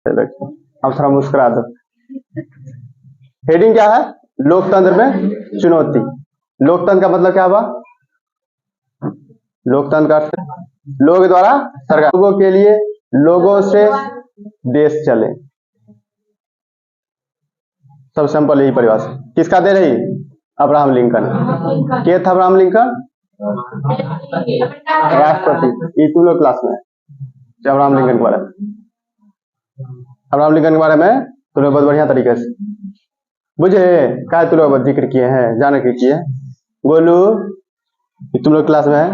अब थोड़ा मुस्कुरा दो। हेडिंग क्या है? लोकतंत्र में चुनौती। लोकतंत्र का मतलब क्या हुआ? लोकतंत्र का अर्थ लोग द्वारा सरकार, लोगों के लिए, लोगों से देश चले। सब सिंपल यही परिभाषा किसका दे रही? Abraham Lincoln. के था अब्राहम लिंकन? राष्ट्रपति। ये तुम लोग क्लास में अब्राहम लिंकन के बारे में, अब्राहम लिंकन के बारे में तुम लोग बहुत बढ़िया तरीके से बुझे। क्या तुम लोग जिक्र किए हैं, जाने के किए बोलू। तुम लोग क्लास में है।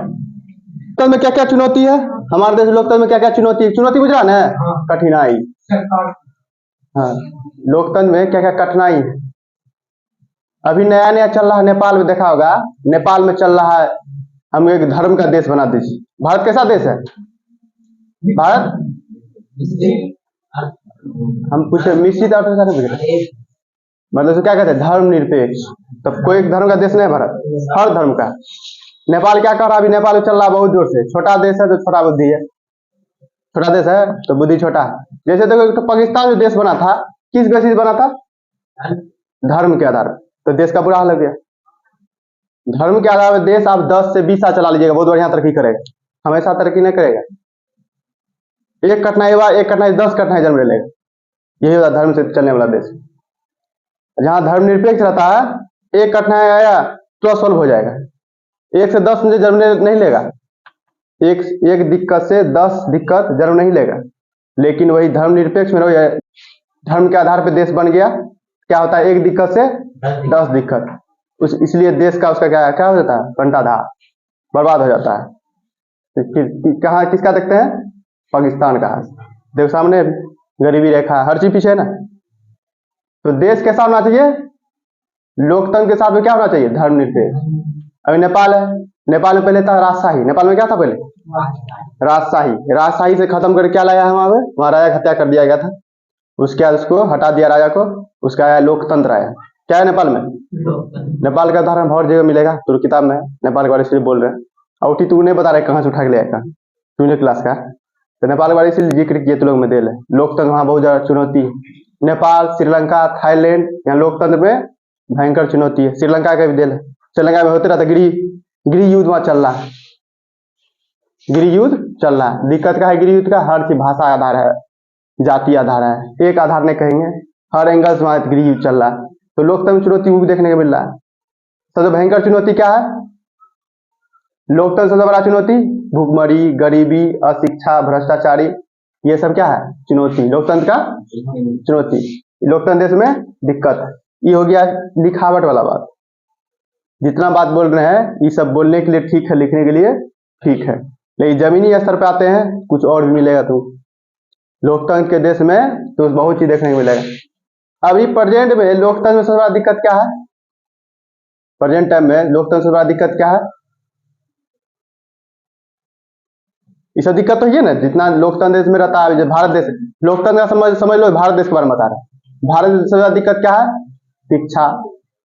लोकतंत्र में क्या क्या चुनौती है? हमारे देश लोकतंत्र में क्या क्या चुनौती है? चुनौती बुझ रहा ना? कठिनाई। हाँ, लोकतंत्र में क्या क्या कठिनाई है? अभी नया नया चल रहा है, नेपाल में देखा होगा। नेपाल में चल रहा है हम एक धर्म का देश बना दीजिए। भारत कैसा देश है? भारत हम पूछे मिश्रित अर्थ में बुझ रहे, मतलब से क्या कहते हैं? धर्मनिरपेक्ष। तब कोई एक धर्म का देश नहीं है भारत, हर धर्म का। नेपाल क्या कर रहा है? अभी नेपाल में चल रहा है बहुत जोर से। छोटा देश है तो छोटा बुद्धि है, छोटा देश है तो बुद्धि छोटा है। जैसे देखो पाकिस्तान जो देश बना था, किस बेसिस बना था? धर्म के आधार पर। तो देश का बुरा हाल हो गया। धर्म के आधार पर देश आप 10 से 20 साल चला लीजिएगा, बहुत बढ़िया तरक्की करेगा। हमेशा तरक्की नहीं करेगा। एक कठिनाई हुआ, एक कठिनाई 10 कठिनाई जन्म ले लेगा। यही होता धर्म से चलने वाला देश। जहां धर्म निरपेक्ष रहता है, एक कठिनाई आया तो सॉल्व हो जाएगा। 1 से 10 मुझे जन्म नहीं लेगा। एक दिक्कत से 10 दिक्कत जन्म नहीं लेगा। लेकिन वही धर्म निरपेक्ष में रहो, धर्म के आधार पर देश बन गया, क्या होता है? एक दिक्कत से 10 दिक्कत। इसलिए देश का उसका क्या हो जाता है? कंटाधार, बर्बाद हो जाता है। कहा किसका देखते हैं? पाकिस्तान का। देखो सामने गरीबी रेखा, हर चीज पीछे है ना। तो देश कैसा होना चाहिए? लोकतंत्र के साथ में क्या होना चाहिए? धर्मनिरपेक्ष। अभी नेपाल है, नेपाल में पहले था राजशाही। नेपाल में क्या था पहले? राजशाही। राजशाही से खत्म करके क्या लाया है वहां पे? वहां राजा हत्या कर दिया गया था। उसके बाद उसको हटा दिया राजा को, उसका आया लोकतंत्र आया। क्या है नेपाल में? नेपाल का उदाहरण बहुत जगह मिलेगा, तो किताब में नेपाल के बारे में बोल रहे हैं। और तू नहीं बता रहे कहाँ से उठा के ले आएगा, तूने क्लास का। तो नेपाल के बारे में इसलिए जिक्र किए तो लोग में दे ले। लोकतंत्र वहां बहुत ज्यादा चुनौती है। नेपाल, श्रीलंका, थाईलैंड, यहाँ लोकतंत्र में भयंकर चुनौती है। श्रीलंका का भी दे ले। श्रीलंका में होते रहता गृह युद्ध वहां चल रहा है, गृह युद्ध चल रहा है। दिक्कत क्या है गृह युद्ध का? हर चीज भाषा आधार है, जाति आधार है, एक आधार नहीं कहेंगे। हर एंगल से वहां गृह युद्ध चल रहा है। तो लोकतंत्र चुनौती वो भी देखने को मिल रहा है। सबसे भयंकर चुनौती क्या है? लोकतंत्र सबसे बड़ा चुनौती भूखमरी, गरीबी, अशिक्षा, भ्रष्टाचारी, ये सब क्या है? चुनौती। लोकतंत्र का चुनौती। लोकतंत्र देश में दिक्कत। ये हो गया लिखावट वाला बात। जितना बात बोल रहे हैं ये सब बोलने के लिए ठीक है, लिखने के लिए ठीक है, लेकिन जमीनी स्तर पे आते हैं कुछ और भी मिलेगा। तो लोकतंत्र के देश में तो बहुत चीज देखने को मिलेगा। अभी प्रेजेंट में लोकतंत्र में सबसे बड़ा दिक्कत क्या है? प्रेजेंट टाइम में लोकतंत्र से बड़ा दिक्कत क्या है? ये सब दिक्कत तो है ना। जितना लोकतंत्र देश में रहता है, भारत देश, लोकतंत्र का समझ लो, भारत देश के बारे में बता रहे हैं। भारत देश से बड़ा दिक्कत क्या है? शिक्षा,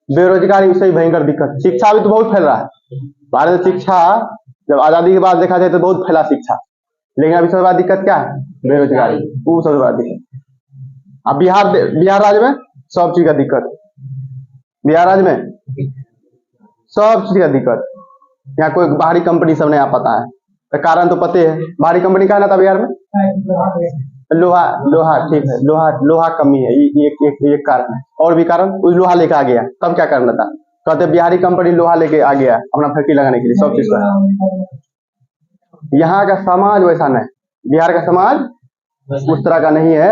बेरोजगारी, उससे भी भयंकर दिक्कत। शिक्षा भी तो बहुत फैल रहा है भारत में। शिक्षा जब आजादी के बाद देखा जाए तो बहुत फैला शिक्षा, लेकिन अभी सबसे बड़ा दिक्कत क्या है? बेरोजगारी, वो सबसे बड़ा दिक्कत। अब बिहार राज्य में सब चीज का दिक्कत। बिहार राज्य में सब चीज का दिक्कत। यहाँ कोई बाहरी कंपनी सब नहीं आ पाता है। तो कारण तो पते है, बाहरी कंपनी का ना था बिहार में। लोहा ठीक है, लोहा कमी है, ये कारण है। और भी कारण, उस लोहा लेके आ गया, तब क्या करना था? कहते बिहारी कंपनी लोहा लेके आ गया अपना फैक्ट्री लगाने के लिए, सब चीज का। यहाँ का समाज वैसा नहीं, बिहार का समाज उस तरह का नहीं है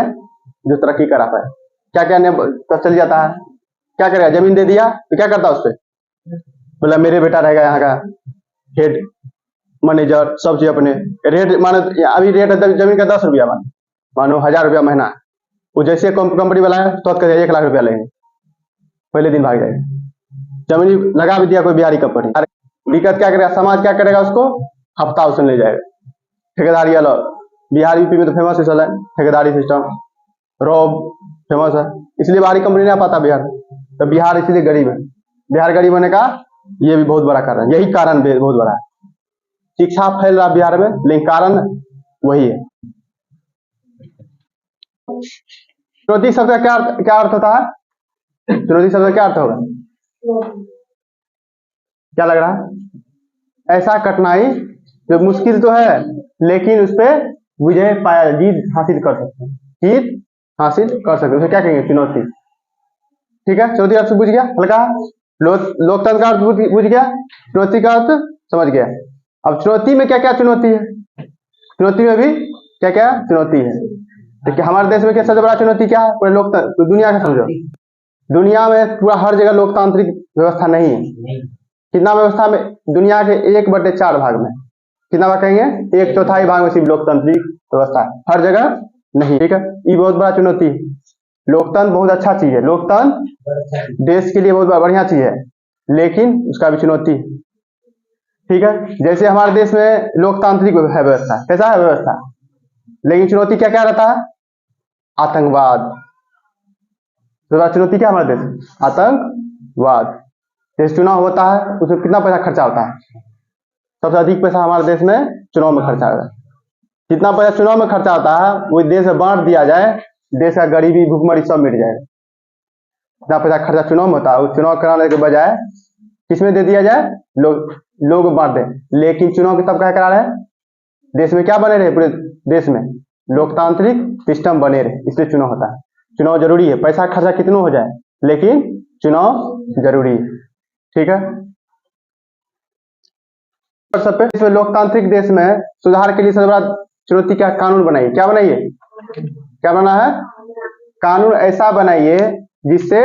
जो तरक्की करा पाए। क्या क्या चल जाता है, क्या करेगा? जमीन दे दिया तो क्या करता है उस पर? बोला मेरे बेटा रहेगा यहाँ का हेड मैनेजर, सब चीज अपने। रेट मानो अभी रेट है जमीन का 10 रुपया, मानो 1000 रुपया महीना। वो जैसे कंपनी वाला है तो 1 लाख रुपया लेंगे, पहले दिन भाग जाएगा। जमीन लगा भी दिया कोई बिहारी कंपनी, दिक्कत क्या करेगा? समाज क्या करेगा? उसको हफ्ता उसने ले जाएगा। ठेकेदारी अलग, बिहार यूपी में तो फेमस है ठेकेदारी सिस्टम, रॉब फेमस है, इसलिए बाहरी कंपनी नहीं आ पाता बिहार में। तो बिहार इसलिए गरीब है। बिहार गरीब होने का ये भी बहुत बड़ा कारण, यही कारण बहुत बड़ा है। शिक्षा फैल रहा बिहार में, लेकिन कारण वही है। चुनौती शब्द का क्या अर्थ होता है? चुनौती शब्द का क्या अर्थ होगा? क्या लग रहा है? ऐसा कठिनाई जो मुश्किल तो है लेकिन उस पर विजय पाया, जीत हासिल कर सकते हैं, जीत हासिल कर सकते हैं, उसे क्या कहेंगे? चुनौती। ठीक है, चुनौती अर्थ बुझ गया हल्का। लोकतंत्र का अर्थ बुझ गया, चुनौती का अर्थ समझ गया। अब चुनौती में क्या क्या चुनौती है? चुनौती में भी क्या क्या चुनौती है? तो हमारे देश में क्या सबसे बड़ा चुनौती क्या है? पूरे लोकतंत्र, तो दुनिया का समझो, दुनिया में पूरा हर जगह लोकतांत्रिक व्यवस्था नहीं है। कितना व्यवस्था में? दुनिया के 1/4 भाग में, कितना भाग कहेंगे? 1/4 भाग में सिर्फ लोकतांत्रिक व्यवस्था है, हर जगह नहीं। ठीक है, ये बहुत बड़ा चुनौती है। लोकतंत्र बहुत अच्छा चीज है, लोकतंत्र देश के लिए बहुत बढ़िया चीज है, लेकिन उसका भी चुनौती है। ठीक है, जैसे हमारे देश में लोकतांत्रिक है व्यवस्था, कैसा है व्यवस्था, लेकिन चुनौती क्या क्या रहता है? आतंकवाद। तो चुनौती क्या हमारे देश? आतंकवाद। जैसे चुनाव होता है उसमें कितना पैसा खर्चा होता है? सबसे अधिक पैसा हमारे देश में चुनाव में खर्चा होता है। जितना पैसा चुनाव में खर्चा होता है वो देश में बांट दिया जाए, देश का गरीबी भूखमरी सब मिट जाएगा। जितना पैसा खर्चा चुनाव में होता है, वो चुनाव कराने के बजाय किसमें दे दिया जाए? लोग बांट दे। लेकिन चुनाव के तब क्या करा रहे? देश में क्या बने रहे? पूरे देश में लोकतांत्रिक सिस्टम बने रहे, इसलिए चुनाव होता है। चुनाव जरूरी है, पैसा खर्चा कितना हो जाए लेकिन चुनाव जरूरी है। ठीक है, सब पे इसमें लोकतांत्रिक देश में सुधार के लिए सबसे बड़ा चुनौती क्या? कानून बनाइए। क्या बनाइए? क्या बना है? कानून ऐसा बनाइए जिससे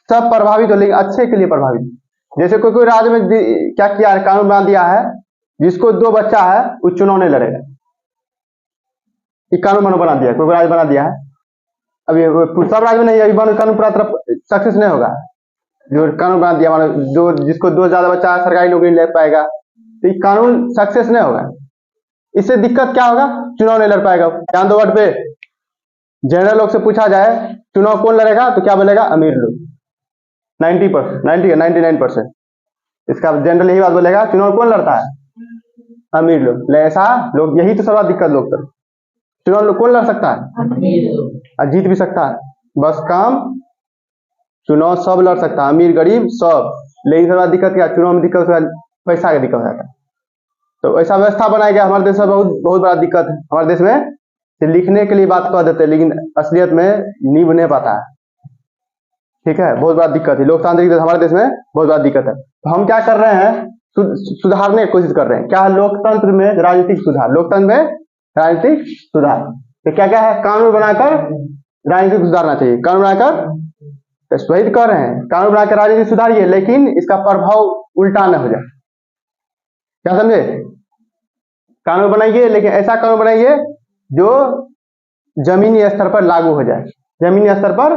सब प्रभावित हो, लेकिन अच्छे के लिए प्रभावित। जैसे कोई राज्य में क्या किया है? कानून बना दिया है जिसको 2 बच्चा है वो चुनाव नहीं लड़ेगा। ये कानून बना दिया, कोई राज्य बना दिया है। अभी सब राज्य में नहीं, अभी कानून पूरा तरफ सक्सेस नहीं होगा। जो कानून बना दिया, जो जिसको 2 ज्यादा बच्चा है सरकारी नौकरी ले पाएगा, तो ये कानून सक्सेस नहीं होगा। इससे दिक्कत क्या होगा? चुनाव नहीं लड़ पाएगा। ध्यान दो वर्ड पे, जनरल लोग से पूछा जाए चुनाव कौन लड़ेगा तो क्या बोलेगा? अमीर लोग। 90%, 99%। इसका जनरल यही बात बोलेगा, चुनाव कौन लड़ता है? अमीर लोग। ऐसा लोग, यही तो सबसे दिक्कत लोग कर। चुनाव लोग कौन लड़ सकता है? और जीत भी सकता है, बस काम चुनाव सब लड़ सकता है, अमीर गरीब सब। लेकिन सबसे दिक्कत क्या? चुनाव में दिक्कत पैसा का दिक्कत हो जाता है। तो ऐसा व्यवस्था बनाया गया हमारे देश में, बहुत बड़ा दिक्कत है हमारे देश में। लिखने के लिए बात कह देते हैं लेकिन असलियत में निभ नहीं पाता है। ठीक है, बहुत बड़ा दिक्कत है लोकतांत्रिक देश, हमारे देश में बहुत बड़ा दिक्कत है। तो हम क्या कर रहे हैं? सुधारने की कोशिश कर रहे हैं। क्या है? लोकतंत्र में राजनीतिक सुधार, लोकतंत्र में राजनीतिक सुधार। तो क्या क्या है? कानून बनाकर राजनीतिक सुधारना चाहिए, कानून बनाकर वही कर रहे हैं, कानून बनाकर राजनीतिक सुधारिए, लेकिन इसका प्रभाव उल्टा न हो जाए। क्या समझे? कानून बनाइए लेकिन ऐसा कानून बनाइए जो जमीनी स्तर पर लागू हो जाए, जमीनी स्तर पर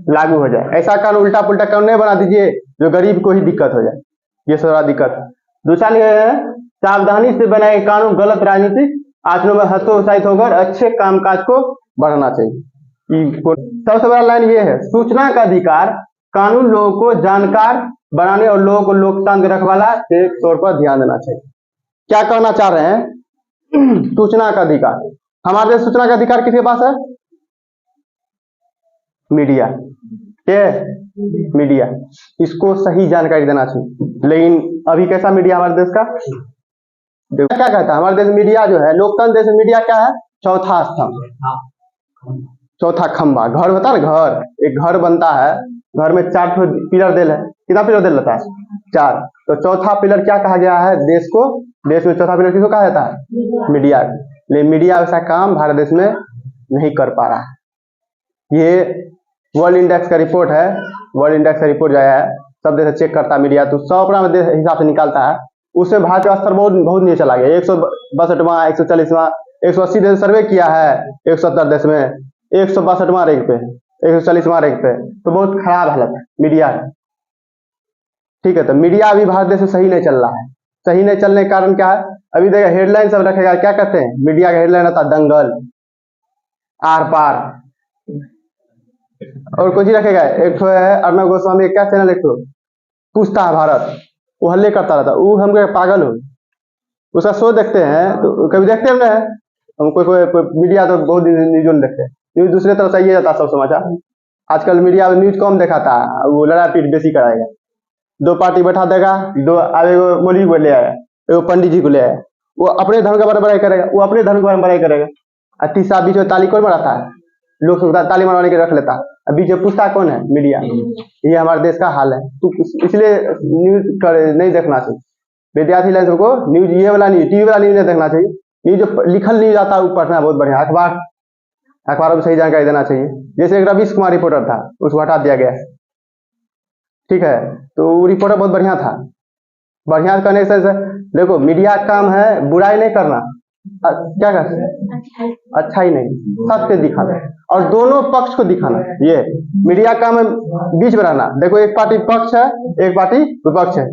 लागू हो जाए। ऐसा कानून उल्टा पुल्टा कानून नहीं बना दीजिए जो गरीब को ही दिक्कत हो जाए, ये सबसे बड़ा दिक्कत है। दूसरा है, सावधानी से बनाए कानून गलत राजनीतिक आचरणों में हतोत्साहित होकर अच्छे कामकाज को बढ़ाना चाहिए। सबसे बड़ा लाइन ये है, सूचना का अधिकार कानून लोगों को जानकार बनाने और लोगों को लोकतंत्र रखवाला के तौर पर ध्यान देना चाहिए। क्या कहना चाह रहे हैं? सूचना का अधिकार, हमारे देश सूचना का अधिकार किसके पास है? मीडिया के, मीडिया। इसको सही जानकारी देना चाहिए। लेकिन अभी कैसा मीडिया हमारे देश का? क्या कहता है हमारे देश मीडिया जो है, लोकतंत्र देश मीडिया क्या है? चौथा स्तंभ, चौथा खंबा। घर होता है ना, घर, एक घर बनता है, घर में 4 पिलर दिल है। कितना पिलर दिल रहता है? 4। तो चौथा पिलर क्या कहा गया है देश को? देश में चौथा पिलर किसको कहा जाता है? मीडिया। लेकिन मीडिया ऐसा काम भारत देश में नहीं कर पा रहा है। ये वर्ल्ड इंडेक्स का रिपोर्ट है, वर्ल्ड इंडेक्स का रिपोर्ट जो है सब देश चेक करता है मीडिया, तो 100 अपना हिसाब से निकालता है। उसमें भारत का स्तर बहुत नीचे चला गया। 162वां, 140वां, 180 देश सर्वे किया है, 170 देश में 162वां रैंक पे, 140वां रैंक पे। तो बहुत खराब हालत है मीडिया है। ठीक है, तो मीडिया अभी भारत देश में सही नहीं चल रहा है। सही नहीं चलने के कारण क्या है? अभी देखिए हेडलाइन सब रखेगा, क्या कहते हैं? मीडिया का हेडलाइन होता है दंगल, आर पार, और कुछ ही रखेगा। एक तो है अर्णव गोस्वामी, क्या चैनल, एक तो पूछता है भारत, वो हल्ले करता रहता, वो हम पागल हो। उसका शो देखते हैं तो कभी देखते हैं हम कोई मीडिया तो बहुत न्यूज देखते हैं। न्यूज दूसरे तरफ से ये जाता सब समाचार। आजकल मीडिया में न्यूज कम दिखाता है, वो लड़ा पीट बेसी कराएगा। दो पार्टी बैठा देगा, दो आगे मौलवी को ले आया, एगो पंडित जी को ले आया, वो अपने धर्म का बड़ाई करेगा, वो अपने धर्म का बड़ाई करेगा। और तीसरा बीच में ताली कौन मराता है? लोग सब ताली मरवाने के रख लेता है, बीच में पूछता कौन है? मीडिया। ये हमारे देश का हाल है। तो इसलिए न्यूज नहीं देखना चाहिए विद्यार्थी लाइन को। न्यूज ये वाला नहीं, टीवी वाला न्यूज नहीं देखना चाहिए। न्यूज जो लिखल न्यूज आता है वो पढ़ना बहुत बढ़िया। अखबारों में सही जानकारी देना चाहिए। जैसे एक रवीश कुमार रिपोर्टर था, उसको हटा दिया गया, ठीक है, तो वो रिपोर्टर बहुत बढ़िया था। बढ़िया करने से देखो, मीडिया का काम है बुराई नहीं करना, क्या कहते हैं, अच्छा ही नहीं, सत्य दिखाना और दोनों पक्ष को दिखाना। ये मीडिया काम है, बीच में रहना। देखो एक पार्टी पक्ष है, एक पार्टी विपक्ष है।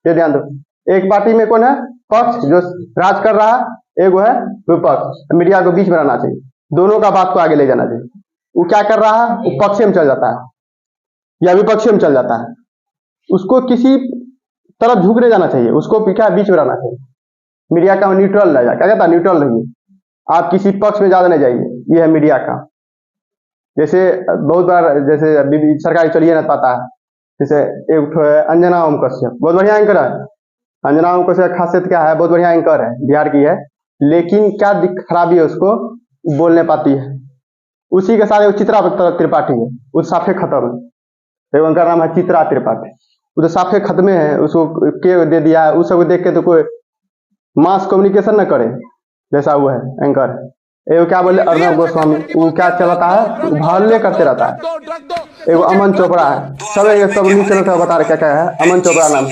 ये ध्यान दो, एक पार्टी में कौन है? पक्ष जो राज कर रहा है, एक वो है विपक्ष। मीडिया को बीच में रहना चाहिए, दोनों का बात को आगे ले जाना चाहिए। वो क्या कर रहा है? वो पक्ष में चल जाता है या विपक्ष में चल जाता है, उसको किसी तरफ झुक नहीं जाना चाहिए, उसको क्या बीच में रहना चाहिए। मीडिया का न्यूट्रल रह जाए, क्या कहता है? न्यूट्रल रहिए, आप किसी पक्ष में ज्यादा नहीं जाइए। ये है मीडिया का। जैसे बहुत बार जैसे सरकारी चलिए ना पाता है, जैसे एक अंजना ओम कश्यप बहुत बढ़िया एंकर है। अंजना ओम कश्यप खासियत क्या है? बहुत बढ़िया एंकर है, बिहार की है, लेकिन क्या खराबी है? उसको बोल नहीं पाती है। उसी के साथ चित्रा त्रिपाठी है, वो साफे खत्म है। उनका नाम है चित्रा त्रिपाठी, वो तो साफे खत्मे है। उसको के दे दिया है, उस सबको देख के तो कोई मास कम्युनिकेशन न करे, जैसा वो है एंकर। एगो क्या बोले अर्णव गोस्वामी, वो क्या चलाता है? भाले करते रहता है। एगो अमन चोपड़ा है, सब न्यूज चैनल का बता रहे क्या क्या है। अमन चोपड़ा नाम,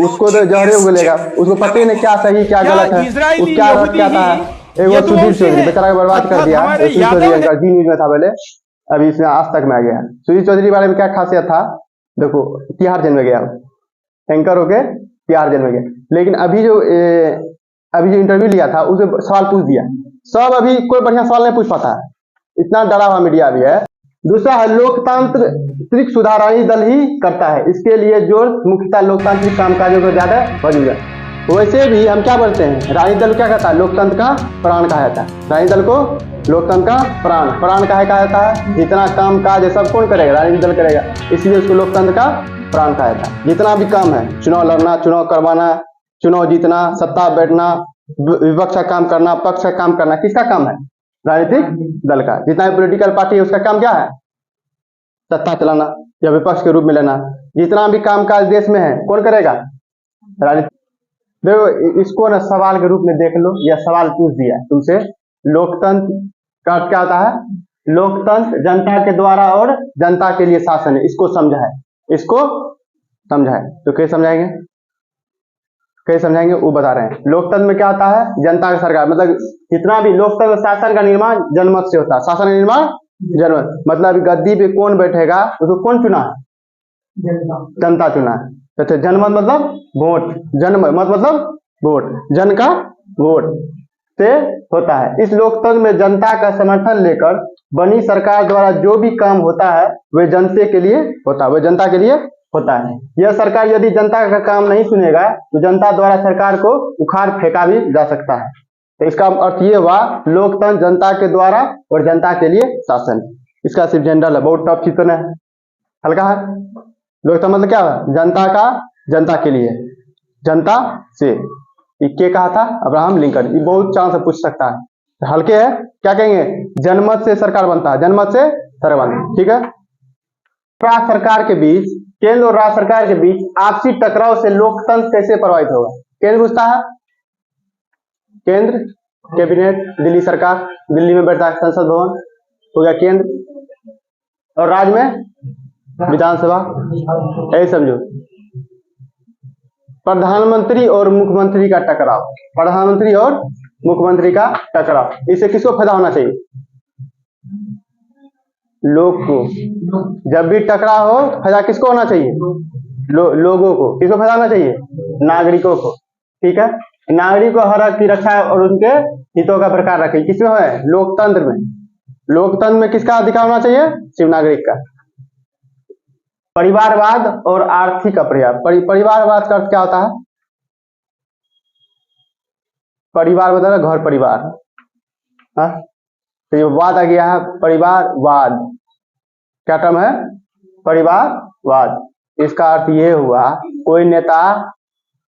उसको तो जहरे उगलेगा, उसको पता ही नहीं क्या सही क्या गलत है, वो क्या रट क्या था। एगो सुधीर चौधरी बेचारा बर्बाद कर दिया। सुधीर चौधरी एंकर जी न्यूज में था पहले, अभी इसमें आज तक में आ गया। सुधीर चौधरी बारे में क्या खासियत था? देखो तिहाड़ जेल में गया, एंकर होके तिहाड़ जेल में गया, लेकिन अभी जो इंटरव्यू लिया था उसे सवाल पूछ दिया, सब अभी कोई बढ़िया सवाल नहीं पूछ पाता है, इतना डरा हुआ मीडिया भी है। दूसरा है लोकतांत्रिक सुधाराई दल ही करता है, इसके लिए जोर मुख्यतः लोकतांत्रिक कामकाजों को ज्यादा मौजूद है। वैसे भी हम क्या बोलते हैं, राजनीतिक दल क्या कहता है? लोकतंत्र का प्राण कहा जाता है। राजनीतिक दल को लोकतंत्र का प्राण कहा जाता है। जितना काम काज है सब कौन करेगा? राजनीतिक दल करेगा, इसलिए उसको लोकतंत्र का प्राण कहा जाता है। जितना भी काम है, चुनाव लड़ना, चुनाव करवाना, चुनाव जीतना, सत्ता बैठना, विपक्ष का काम करना, पक्ष का काम करना, किसका काम है? राजनीतिक दल का। जितना भी पॉलिटिकल पार्टी है उसका काम क्या है? सत्ता चलाना या विपक्ष के रूप में लेना। जितना भी कामकाज देश में है कौन करेगा? राजनीतिक। देखो इसको ना सवाल के रूप में देख लो, या सवाल पूछ दिया तुमसे, लोकतंत्र का क्या होता है? लोकतंत्र जनता के द्वारा और जनता के लिए शासन है, इसको समझा है, इसको समझा है। तो कैसे समझाएंगे? कैसे समझाएंगे वो बता रहे हैं। लोकतंत्र में क्या होता है? जनता का सरकार, मतलब जितना भी लोकतंत्र शासन का निर्माण जनमत से होता है। शासन का निर्माण जनमत, मतलब गद्दी पे कौन बैठेगा उसको कौन चुना है? जनता चुना है। तो जनमत मतलब वोट, जनमत मतलब वोट, जन का वोट से होता है। इस लोकतंत्र में जनता का समर्थन लेकर बनी सरकार द्वारा जो भी काम होता है वह जनता के लिए होता है, वह जनता के लिए होता है। यह सरकार यदि जनता का काम नहीं सुनेगा तो जनता द्वारा सरकार को उखाड़ फेंका भी जा सकता है। तो इसका अर्थ ये हुआ, लोकतंत्र जनता के द्वारा और जनता के लिए शासन। इसका सिर्फ जनरल है, बहुत टफ चित्र है, हल्का है। लोकतंत्र मतलब क्या है? जनता का जनता के लिए, जनता से। के कहा था? Abraham Lincoln. ये बहुत चांस से पूछ सकता है, हल्के है। क्या कहेंगे? जनमत से सरकार बनता है, जनमत से सरकार बनता है, ठीक है। राज्य सरकार के बीच, केंद्र और राज्य सरकार के बीच आपसी टकराव से लोकतंत्र कैसे प्रभावित होगा? केंद्र पूछता है, केंद्र कैबिनेट, दिल्ली सरकार, दिल्ली में बैठता है संसद भवन, हो गया केंद्र, और राज्य में विधानसभा। यही समझो, प्रधानमंत्री और मुख्यमंत्री का टकराव, प्रधानमंत्री और मुख्यमंत्री का टकराव, इससे किसको फायदा होना चाहिए? लोग को। जब भी टकराव हो फायदा किसको होना चाहिए? लोगों को। किसको फायदा होना चाहिए? नागरिकों को, ठीक है। नागरिक को हर हक की रक्षा और उनके हितों का प्रकार रखे, किसमें है? लोकतंत्र में। लोकतंत्र में किसका अधिकार होना चाहिए? सिर्फ नागरिक का। परिवारवाद और आर्थिक अपर्याप्त। परिवारवाद का अर्थ क्या होता है? परिवार मतलब घर परिवार, हाँ? तो ये वाद आ गया है परिवारवाद। क्या टर्म है? परिवारवाद। इसका अर्थ ये हुआ कोई नेता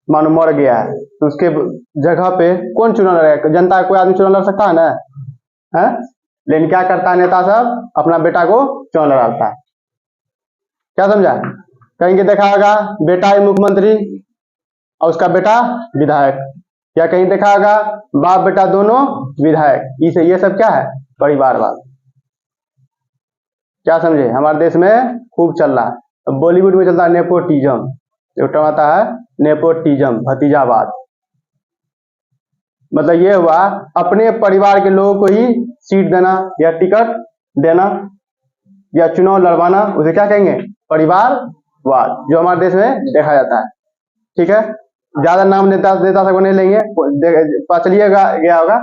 मानो मर गया है तो उसके जगह पे कौन चुनाव लड़ेगा? जनता कोई आदमी चुनाव लड़ सकता है ना, है? लेकिन क्या करता है नेता सब? अपना बेटा को चुनाव लड़ाता है। क्या समझा? कहीं के देखा होगा बेटा ही मुख्यमंत्री और उसका बेटा विधायक, या कहीं देखा होगा बाप बेटा दोनों विधायक। इसे ये सब क्या है? परिवारवाद। क्या समझे? हमारे देश में खूब चल रहा है। बॉलीवुड में चलता है नेपोटिज्म, जो टर्म आता है नेपोटिज्म, भतीजावाद। मतलब ये हुआ अपने परिवार के लोगों को ही सीट देना या टिकट देना या चुनाव लड़वाना, उसे क्या कहेंगे? परिवारवाद, जो हमारे देश में देखा जाता है। ठीक है, ज्यादा नाम नेता सबको नहीं लेंगे, चलिएगा गया होगा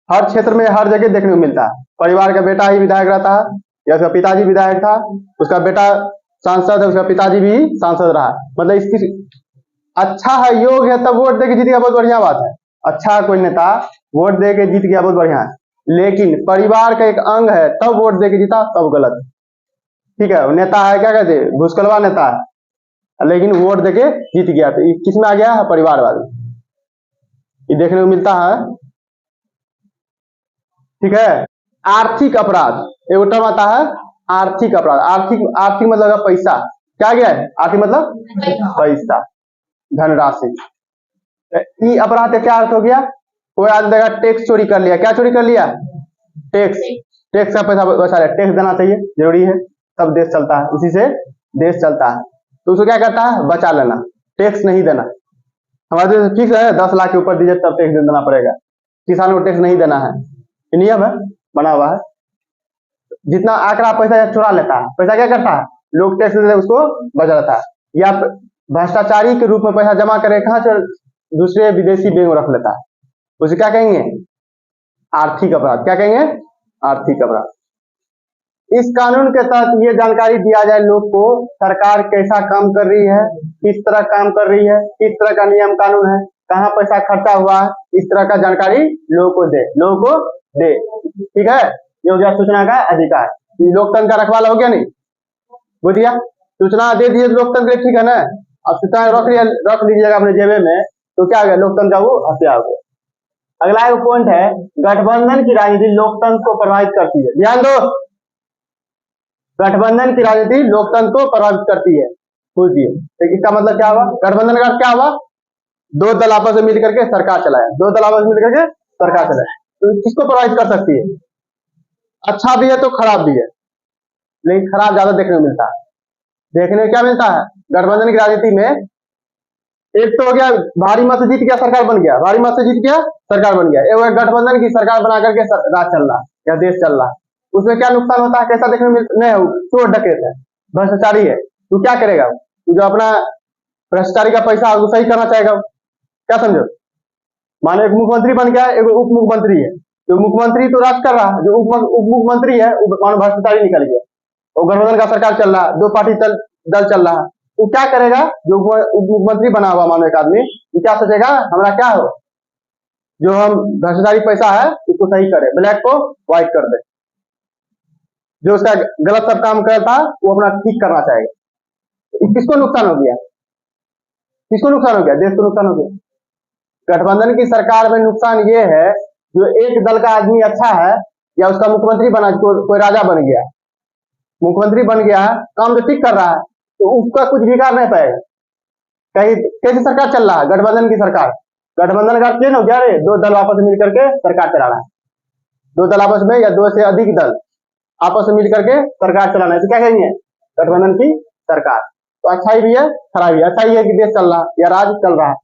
हर क्षेत्र में हर जगह देखने को मिलता है। परिवार का बेटा ही विधायक रहता है, या उसका पिताजी विधायक था, उसका बेटा सांसद है, उसका पिताजी भी सांसद रहा। मतलब इसकी अच्छा है, योग है, तब वोट दे के जीत गया, बहुत बढ़िया बात है। अच्छा कोई नेता वोट दे के जीत गया, बहुत बढ़िया है। लेकिन परिवार का एक अंग है तब वोट दे के जीता, तब गलत। ठीक है, नेता है क्या कहते हैं? घुसकलवा नेता है, लेकिन वोट देके जीत गया, तो किस में आ गया है? परिवारवाद। ये देखने को मिलता है। ठीक है, आर्थिक अपराध एक टर्म आता है, आर्थिक अपराध। आर्थिक मतलब पैसा। क्या गया है? आर्थिक मतलब पैसा, धनराशि। ई अपराध का क्या अर्थ हो गया? कोई आदमी देखा टैक्स चोरी कर लिया। क्या चोरी कर लिया? टैक्स का पैसा बचा लिया। टैक्स देना चाहिए, जरूरी है, तब देश चलता है, उसी से देश चलता है। तो उसको क्या करता है? बचा लेना, टैक्स नहीं देना। हमारे देश फिक्स है 10 लाख के ऊपर दीजिए तब टैक्स देना पड़ेगा। किसानों को टैक्स नहीं देना है, ये नियम है, बना हुआ है। जितना आंकड़ा पैसा चुरा लेता है, पैसा क्या करता है? लोग टैक्स देते उसको बचा लेता है, या भ्रष्टाचारी के रूप में पैसा जमा करे, कहाँ से? दूसरे विदेशी बैंक में रख लेता है, उसे क्या कहेंगे? आर्थिक अपराध। क्या कहेंगे? आर्थिक अपराध। इस कानून के तहत ये जानकारी दिया जाए लोग को, सरकार कैसा काम कर रही है, किस तरह काम कर रही है, किस तरह का नियम कानून है, कहाँ पैसा खर्चा हुआ है, इस तरह का जानकारी लोगों को दे। ठीक है, ये हो गया सूचना का अधिकार। लोकतंत्र का रखवाला हो गया नहीं? बुझ गया? सूचना दे दिए लोकतंत्र, ठीक है ना? अब सूचना रख लीजिएगा अपने जेबे में, तो क्या हो गया? लोकतंत्र का वो हत्या हो गया। अगला एक पॉइंट है, गठबंधन की राजनीति लोकतंत्र को प्रभावित करती है। ध्यान दो, गठबंधन की राजनीति लोकतंत्र को प्रभावित करती है। पूछिए, तो इसका मतलब क्या हुआ? गठबंधन का क्या हुआ? दो दल आपस में मिलकर के सरकार चलाए, दो दल आपस में मिलकर के सरकार चलाए, तो किसको प्रभावित कर सकती है? अच्छा भी है तो खराब भी है, लेकिन खराब ज्यादा देखने को मिलता है। देखने में क्या मिलता है? गठबंधन की राजनीति में एक तो हो गया भारी मत से जीत गया सरकार बन गया, भारी मत से जीत गया सरकार बन गया। एक गठबंधन की सरकार बना करके राज चल रहा है या देश चल रहा है, उसमें क्या नुकसान होता है? कैसा देखने में नहीं है? चोर डकैत है, भ्रष्टाचारी है। तू क्या करेगा? तू जो अपना भ्रष्टाचारी का पैसा है, सही करना चाहेगा। क्या समझो? मानो एक मुख्यमंत्री बन गया, एक उप मुख्यमंत्री है, जो मुख्यमंत्री तो राज कर रहा है, जो उप मुख्यमंत्री है मानो भ्रष्टाचारी निकल गया, और गठबंधन का सरकार चल रहा है, दो पार्टी दल चल रहा है। तो क्या करेगा? जो उप मुख्यमंत्री बना हुआ मानो एक आदमी, तो क्या सोचेगा? हमारा क्या हो, जो हम भ्रष्टाचारी पैसा है उसको सही करे, ब्लैक को व्हाइट कर दे, जो उसका गलत सब काम करता वो अपना ठीक करना चाहेगा। किसको नुकसान हो गया? किसको नुकसान हो गया? देश को नुकसान हो गया। गठबंधन की सरकार में नुकसान ये है, जो एक दल का आदमी अच्छा है या उसका मुख्यमंत्री बना, कोई राजा बन गया, मुख्यमंत्री बन गया, काम तो ठीक कर रहा है, तो उसका कुछ बिगाड़ नहीं पाएगा। कहीं कैसी सरकार चल रहा है? गठबंधन की सरकार। गठबंधन का चेन हो गया रे, दो दल आपस में मिलकर के सरकार चला रहा है, दो दल आपस में या दो से अधिक दल आपस में मिलकर के सरकार चलाना है, तो क्या कहेंगे? गठबंधन की सरकार। तो अच्छाई भी है, खराबी। अच्छाई है कि देश चल रहा है या राज्य चल रहा है,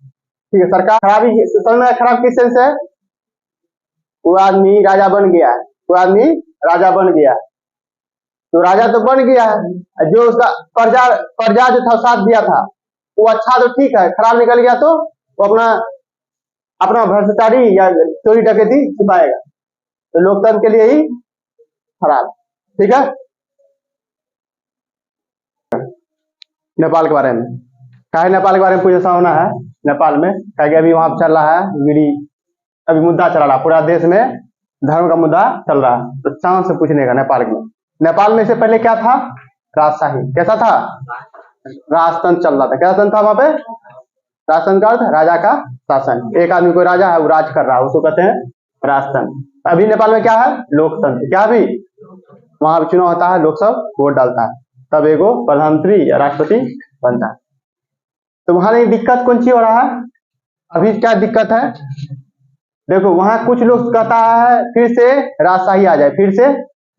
ठीक है। सरकार खराबी, समझ खराब किस सेंस है? वो आदमी राजा बन गया है, वो आदमी राजा बन गया, तो राजा तो बन गया है, जो उसका प्रजा जो था साथ दिया था वो अच्छा तो ठीक है, खराब निकल गया तो वो अपना भ्रष्टाचारी या चोरी डकैती छिपाएगा, तो लोकतंत्र के लिए ही खराब। ठीक है। नेपाल के बारे में क्या है? नेपाल के बारे में कुछ ऐसा होना है नेपाल में, क्या अभी वहां चल रहा है अभी मुद्दा चल रहा पूरा देश में, धर्म का मुद्दा चल रहा है तो चांद से पूछने का नेपाल में। नेपाल में से पहले क्या था? राजशाही। कैसा था? राजतंत्र चल रहा था। क्या तंत्र था वहां पे? राजतंत्र का अर्थ राजा का शासन। एक आदमी कोई राजा है वो राज कर रहा है, उसको कहते हैं राजतंत्र। अभी नेपाल में क्या है? लोकतंत्र। क्या अभी? वहां चुनाव होता है, लोग सब वोट डालता है, तब एगो प्रधानमंत्री या राष्ट्रपति बनता है। तो वहां नहीं दिक्कत कौन सी हो रहा है? अभी क्या दिक्कत है? देखो वहां कुछ लोग कहता है फिर से राजशाही आ जाए, फिर से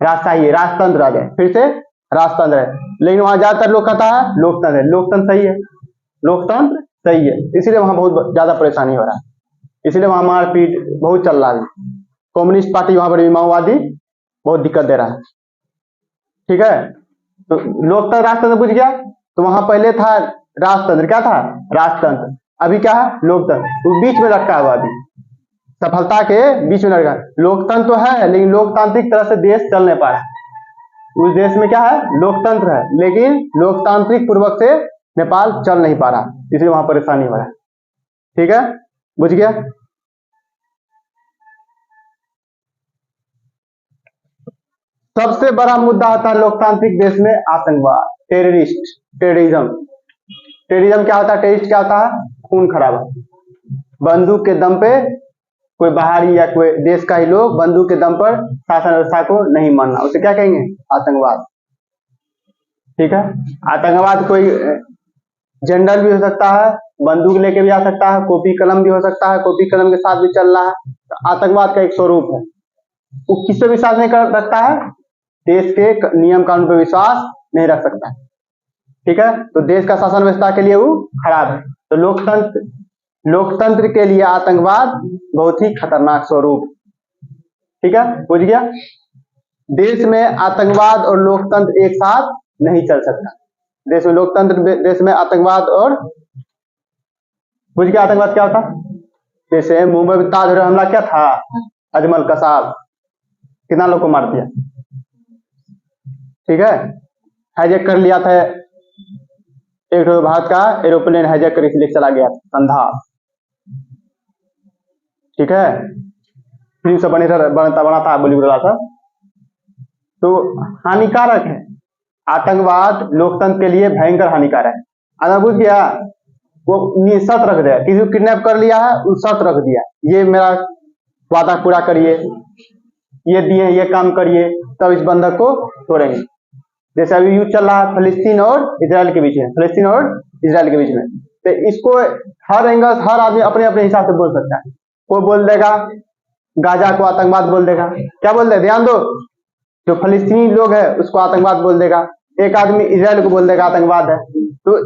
राजशाही राजतंत्र आ जाए, फिर से राजतंत्र है, लेकिन वहां ज्यादातर लोग कहता है लोकतंत्र है। लोकतंत्र सही है, लोकतंत्र सही है, इसीलिए वहां बहुत ज्यादा परेशानी हो रहा है, इसलिए वहां मारपीट बहुत चल रहा है। कम्युनिस्ट पार्टी वहां पर माओवादी बहुत दिक्कत दे रहा है। ठीक है, तो लोकतंत्र राजतंत्र बुझ गया। तो वहां पहले था राजतंत्र, क्या था? राजतंत्र। अभी क्या है? लोकतंत्र। तो बीच में लटका हुआ, अभी सफलता के बीच में लटका। लोकतंत्र तो है लेकिन लोकतांत्रिक तरह से देश चल नहीं पा रहा। उस देश में क्या है? लोकतंत्र है लेकिन लोकतांत्रिक पूर्वक से नेपाल चल नहीं पा रहा, इसलिए वहां परेशानी हो रहा है। ठीक है, बुझ गया। सबसे बड़ा मुद्दा होता है लोकतांत्रिक देश में आतंकवाद, टेररिज्म। टेररिज्म क्या होता है? टेररिस्ट क्या होता है? खून खराबा। बंदूक के दम पे कोई बाहरी या कोई देश का ही लोग बंदूक के दम पर शासन व्यवस्था को नहीं मानना, उसे क्या कहेंगे? आतंकवाद। ठीक है, आतंकवाद कोई जनरल भी हो सकता है, बंदूक लेके भी आ सकता है, कॉपी कलम भी हो सकता है, कॉपी कलम के साथ भी चल रहा है। तो आतंकवाद का एक स्वरूप है। वो किस पे विश्वास नहीं कर रखता है? देश के नियम कानून पर विश्वास नहीं रख सकता है। ठीक है, तो देश का शासन व्यवस्था के लिए वो खराब है। तो लोकतंत्र के लिए आतंकवाद बहुत ही खतरनाक स्वरूप। ठीक है, बुझ गया। देश में आतंकवाद और लोकतंत्र एक साथ नहीं चल सकता। देश में लोकतंत्र, देश में आतंकवाद, और बुझ गया आतंकवाद क्या होता? जैसे मुंबई में ताज हमला क्या था? अजमल कसाब कितना लोग को मार दिया। ठीक है, हाईजैक कर लिया था, एक भारत का एरोप्लेन हाईजैक कर इसलिए चला गया कंधा। ठीक है, फिल्म से बना था बॉलीवुड वाला था। तो हानिकारक है आतंकवाद, लोकतंत्र के लिए भयंकर हानिकारक है। अगर बुझ गया, वो शर्त रख दिया, किसी को किडनैप कर लिया है, उस शर्त रख दिया, ये मेरा वादा पूरा करिए, ये दिए, ये काम करिए, तब इस बंधक को तोड़ेंगे। जैसे अभी युद्ध चल रहा है फिलिस्तीन और इजराइल के बीच में, फिलिस्तीन और इजराइल के बीच में, तो इसको हर एंगल, हर आदमी अपने अपने हिसाब से बोल सकता है। कोई बोल देगा गाजा को आतंकवाद बोल देगा, क्या बोल दे, ध्यान दो, जो फिलिस्तीनी लोग है उसको आतंकवाद बोल देगा, एक आदमी इजराइल को बोल देगा आतंकवाद है, तो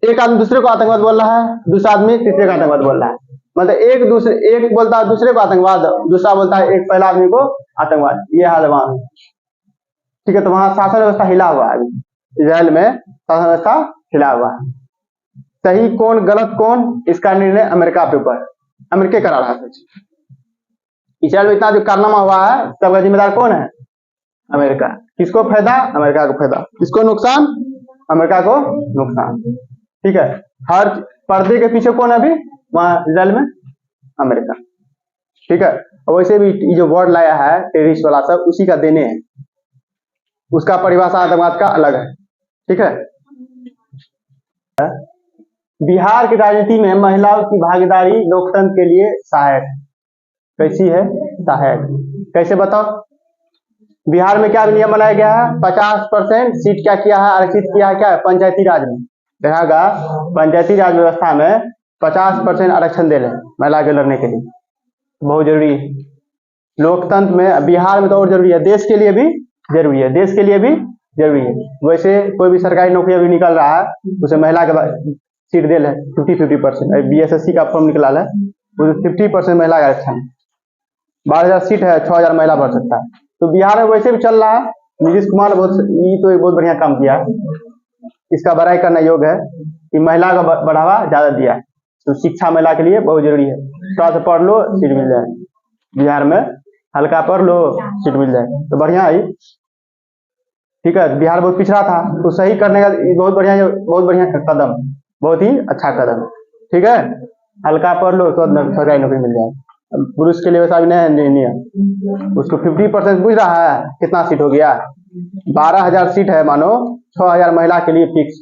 एक आदमी दूसरे को आतंकवाद बोल रहा है, दूसरा आदमी तीसरे को आतंकवाद बोल रहा है। मतलब एक बोलता है दूसरे को आतंकवाद, दूसरा बोलता है एक पहला आदमी को आतंकवाद, ये हाल वहां। ठीक है, तो वहां शासन व्यवस्था हिला हुआ है, इजराइल में शासन व्यवस्था हिला हुआ है। सही कौन गलत कौन, इसका निर्णय अमेरिका के ऊपर, अमेरिका करा रहा है। इजराइल में इतना जो कारनामा हुआ है, सबका जिम्मेदार कौन है? अमेरिका। किसको फायदा? अमेरिका को फायदा। किसको नुकसान? अमेरिका को नुकसान। ठीक है, हर पर्दे के पीछे कौन है अभी वहां इजराइल में? अमेरिका। ठीक है, और वैसे भी ये जो वर्ड लाया है टेररिस्ट वाला सब, उसी का देने हैं, उसका परिभाषा आतंकवाद का अलग है। ठीक है, बिहार की राजनीति में महिलाओं की भागीदारी लोकतंत्र के लिए सहायक। कैसी है? सहायक। कैसे बताओ? बिहार में क्या नियम बनाया गया है? 50% सीट क्या किया है? आरक्षित किया है। क्या है? पंचायती राज में रहेगा, पंचायती राज व्यवस्था में 50% आरक्षण दे रहे महिला के लड़ने के लिए, बहुत जरूरी है। लोकतंत्र में बिहार में तो और जरूरी है, देश के लिए भी जरूरी है, देश के लिए भी जरूरी है। वैसे कोई भी सरकारी नौकरी अभी निकल रहा है, उसे महिला के सीट दे 50-50%। BSSC का फॉर्म निकला है, 50% महिला का आरक्षण। 12,000 सीट है, 6,000 महिला भर सकता है। तो बिहार में वैसे भी चल रहा है। नीतीश कुमार एक बहुत बढ़िया काम किया, इसका बड़ाई करना योग्य है कि महिला का बढ़ावा ज्यादा दिया है। तो शिक्षा महिला के लिए बहुत जरूरी है। थोड़ा सा पढ़ लो सीट मिल जाए, बिहार में हल्का पढ़ लो सीट मिल जाए, तो बढ़िया है। ठीक है, बिहार बहुत पिछड़ा था, तो सही करने का बहुत बढ़िया कदम, बहुत ही अच्छा कदम। ठीक है, हल्का पढ़ लो तो सरकारी नौकरी मिल जाए। पुरुष के लिए वैसा भी नहीं नियम। उसको 50% बुझ रहा है, कितना सीट हो गया? 12,000 सीट है, मानो 6,000 महिला के लिए फिक्स।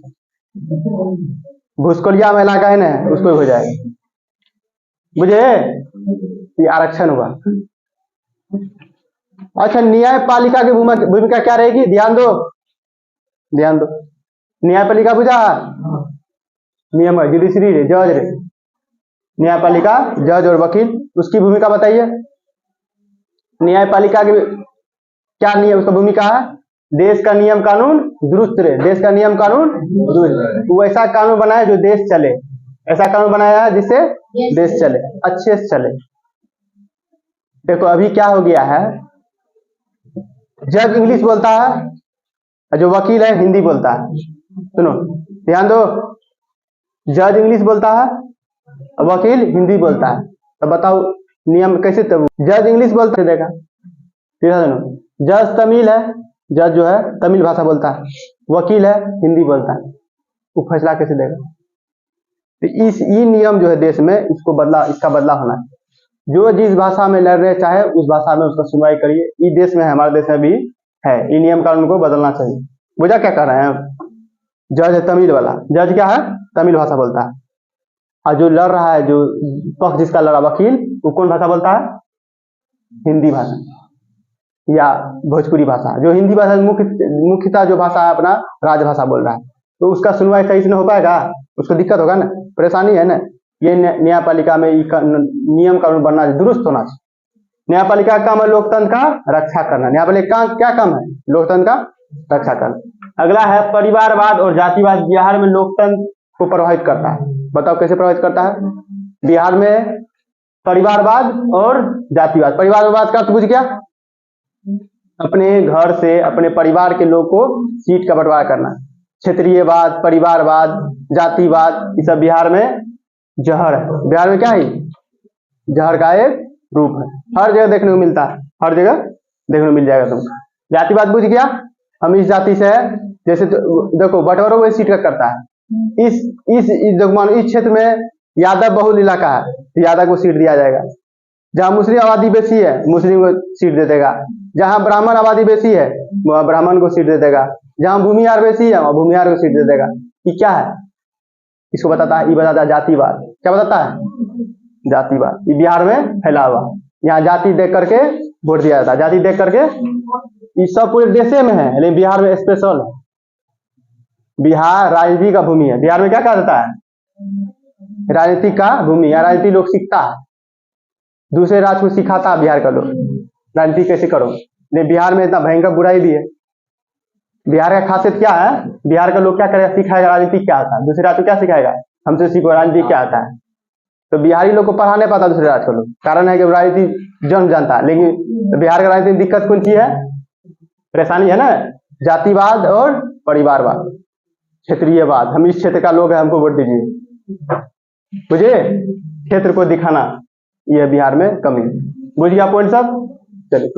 भूसकोलिया महिला का है ना, उसको हो जाएगा। बुझे? ये आरक्षण हुआ। अच्छा, न्यायपालिका की भूमिका क्या रहेगी? ध्यान दो, ध्यान दो। न्यायपालिका बुझा? नियम है, जुडिशरी रे, जज रे। न्यायपालिका जज और वकील, उसकी भूमिका बताइए। न्यायपालिका की क्या नियम, उसका भूमिका है? देश का नियम कानून दुरुस्त रहे, देश का नियम कानून दुरुस्त। वो ऐसा कानून बनाए जो देश चले, ऐसा कानून बनाया है जिससे देश चले, अच्छे से चले। देखो अभी क्या हो गया है, जज इंग्लिश बोलता है, जो वकील है हिंदी बोलता है। सुनो ध्यान दो, जज इंग्लिश बोलता है, वकील हिंदी बोलता है। तो बताओ नियम कैसे? तब जज इंग्लिश बोलता है, देखा फिर सुनो, जज तमिल है, जज जो है तमिल भाषा बोलता है, वकील है हिंदी बोलता है, वो फैसला कैसे देगा? तो ये नियम जो है देश में, इसको बदला, इसका बदला होना है। जो जिस भाषा में लड़ रहे चाहे उस भाषा में उसका सुनवाई करिए। ये देश में है, हमारे देश में भी है, ये नियम कानून को बदलना चाहिए। बुझा क्या कर रहे हैं? जज है तमिल वाला, जज क्या है? तमिल भाषा बोलता है। और जो लड़ रहा है, जो पक्ष जिसका लड़ा वकील, वो कौन भाषा बोलता है? हिंदी भाषा या भोजपुरी भाषा। जो हिंदी भाषा मुख्यतः जो भाषा है अपना राजभाषा बोल रहा है, तो उसका सुनवाई सही से नहीं हो पाएगा, उसको दिक्कत होगा ना, परेशानी है ना। ये न्यायपालिका में नियम कानून बनना चाहिए, दुरुस्त होना चाहिए। न्यायपालिका का काम है लोकतंत्र का रक्षा करना। न्यायपालिका का क्या काम है? लोकतंत्र का रक्षा करना। अगला है परिवारवाद और जातिवाद। बिहार में लोकतंत्र को प्रभावित करता है। बताओ कैसे प्रभावित करता है? बिहार में परिवारवाद और जातिवाद। परिवारवाद का अर्थ बुझ गया? अपने घर से, अपने परिवार के लोग को सीट का बंटवारा करना। क्षेत्रीयवाद, परिवारवाद, जातिवाद, ये सब बिहार में जहर है। बिहार में क्या है? जहर का एक रूप है, हर जगह देखने को मिलता है, हर जगह देखने को मिल जाएगा तुमको। जातिवाद बुझ गया? हम इस जाति से है, जैसे तो देखो बंटवारा वही सीट का करता है। इस क्षेत्र में यादव बहुल इलाका है, तो यादव को सीट दिया जाएगा। जहाँ मुस्लिम आबादी बेसी है, मुस्लिम को सीट दे देगा। जहाँ ब्राह्मण आबादी बेसी है, वहाँ ब्राह्मण को सीट दे देगा। जहाँ भूमिहार बेसी है, वहाँ भूमिहार को सीट दे देगा। ये क्या है? इसको बताता है, ये बताता है जातिवाद। क्या बताता है? जातिवाद। ये बिहार में फैला हुआ, यहाँ जाति देख करके वोट दिया जाता है, जाति देख करके। ये सब पूरे देशे में है, लेकिन बिहार में स्पेशल है। बिहार राजनीति का भूमि है। बिहार में क्या कहा जाता है? राजनीति का भूमि। या राजनीति लोग सीखता है, दूसरे राज्य को सिखाता है बिहार का लोग राजनीति कैसे करो। लेकिन बिहार में इतना भयंकर बुराई भी है। बिहार का खासियत क्या है? बिहार का लोग क्या करेगा? सिखाएगा राजनीति क्या आता है। दूसरे राज्य को क्या सिखाएगा? हमसे सीखो राजनीति क्या आता है। तो बिहारी लोग को पढ़ा नहीं पाता दूसरे राज्य को लोग, कारण है कि राजनीति जन्म जानता है। लेकिन बिहार का राजनीति में दिक्कत कौन सी है? परेशानी है ना, जातिवाद और परिवारवाद, क्षेत्रीयवाद। हम इस क्षेत्र का लोग हैं, हमको वोट दीजिए। बुझे? क्षेत्र को दिखाना, यह बिहार में कमी। बुझ गया पॉइंट सब? चलिए।